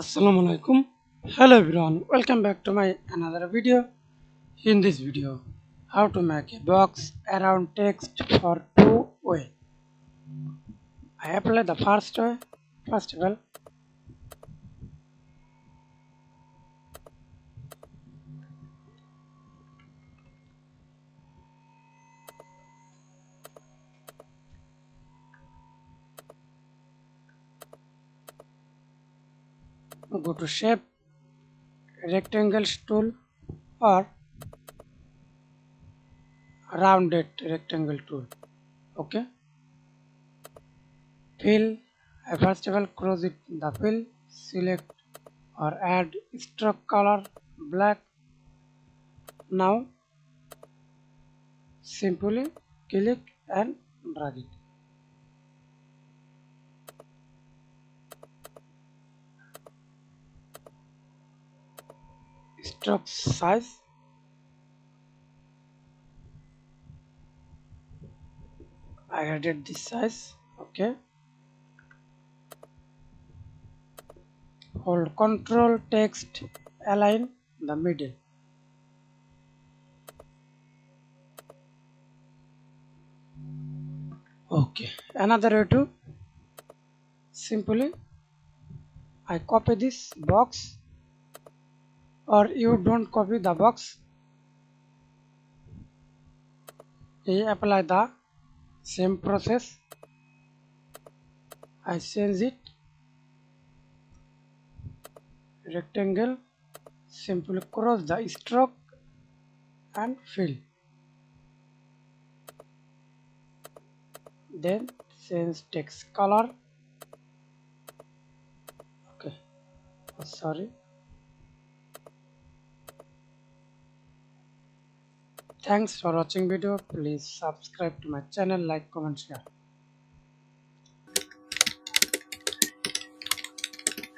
Assalamualaikum. Hello everyone. Welcome back to my another video. In this video, how to make a box around text for two way. I apply the first way. First of all, go to shape, rectangle tool or rounded rectangle tool. Okay. Fill. I first of all cross it the fill. Select or add stroke color black. Now simply click and drag it. Stroke size, I added this size. Okay, hold control text, align the middle. Okay, another way to simply I copy this box, or you don't copy the box, you apply the same process. I change it rectangle, simply cross the stroke and fill, then change text color. Okay, oh, sorry. Thanks for watching video. Please subscribe to my channel, like, comment, share.